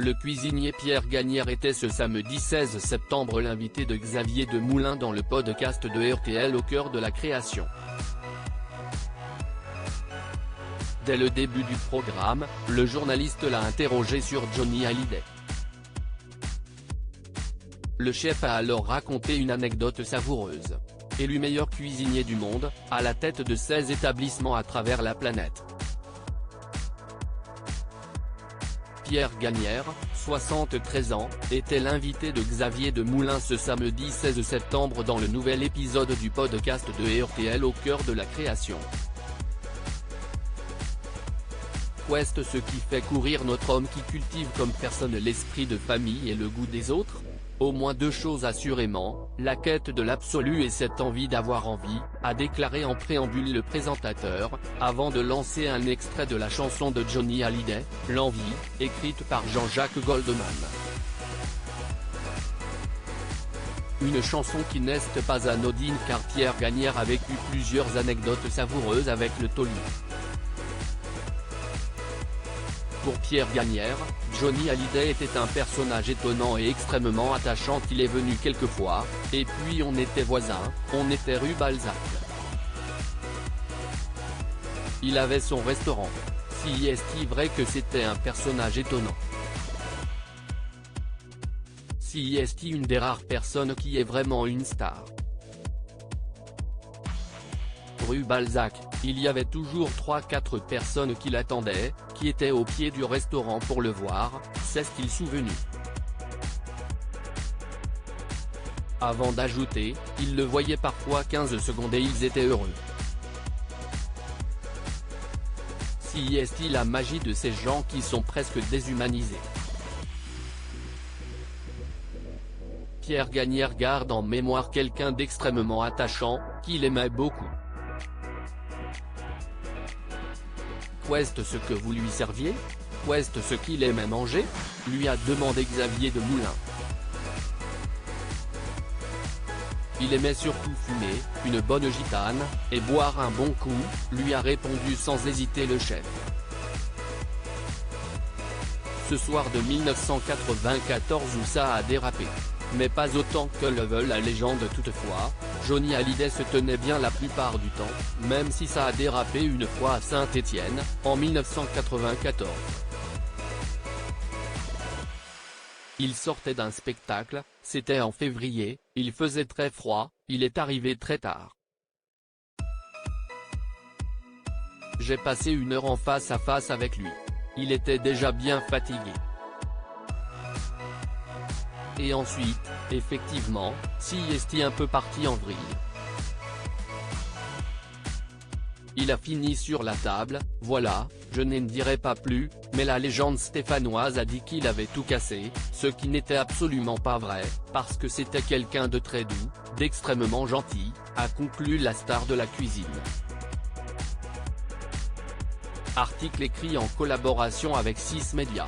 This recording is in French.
Le cuisinier Pierre Gagnaire était ce samedi 16 septembre l'invité de Xavier Demoulin dans le podcast de RTL Au cœur de la création. Dès le début du programme, le journaliste l'a interrogé sur Johnny Hallyday. Le chef a alors raconté une anecdote savoureuse. Élu meilleur cuisinier du monde, à la tête de 16 établissements à travers la planète. Pierre Gagnaire, 73 ans, était l'invité de Xavier Demoulin ce samedi 16 septembre dans le nouvel épisode du podcast de RTL Au cœur de la création. Qu'est-ce qui fait courir notre homme qui cultive comme personne l'esprit de famille et le goût des autres? Au moins deux choses assurément, la quête de l'absolu et cette envie d'avoir envie, a déclaré en préambule le présentateur, avant de lancer un extrait de la chanson de Johnny Hallyday, L'Envie, écrite par Jean-Jacques Goldman. Une chanson qui n'est pas anodine car Pierre Gagnaire a vécu plusieurs anecdotes savoureuses avec le taulier. Pour Pierre Gagnaire, Johnny Hallyday était un personnage étonnant et extrêmement attachant. Il est venu quelquefois, et puis on était voisins, on était rue Balzac. Il avait son restaurant. Si est-il vrai que c'était un personnage étonnant? Si est-il une des rares personnes qui est vraiment une star? Rue Balzac, il y avait toujours 3-4 personnes qui l'attendaient, qui étaient au pied du restaurant pour le voir, s'est-il souvenu. Avant d'ajouter, ils le voyaient parfois 15 secondes et ils étaient heureux. Si est-il la magie de ces gens qui sont presque déshumanisés? Pierre Gagnaire garde en mémoire quelqu'un d'extrêmement attachant, qu'il aimait beaucoup. Qu'est-ce que vous lui serviez? Qu'est-ce ce qu'il aimait manger? Lui a demandé Xavier Demoulin. Il aimait surtout fumer, une bonne gitane, et boire un bon coup, lui a répondu sans hésiter le chef. Ce soir de 1994 où ça a dérapé. Mais pas autant que le veut la légende toutefois, Johnny Hallyday se tenait bien la plupart du temps, même si ça a dérapé une fois à Saint-Étienne, en 1994. Il sortait d'un spectacle, c'était en février, il faisait très froid, il est arrivé très tard. J'ai passé une heure en face à face avec lui. Il était déjà bien fatigué. Et ensuite, effectivement, si est un peu parti en vrille. Il a fini sur la table, voilà, je ne dirai pas plus, mais la légende stéphanoise a dit qu'il avait tout cassé, ce qui n'était absolument pas vrai, parce que c'était quelqu'un de très doux, d'extrêmement gentil, a conclu la star de la cuisine. Article écrit en collaboration avec 6 Médias.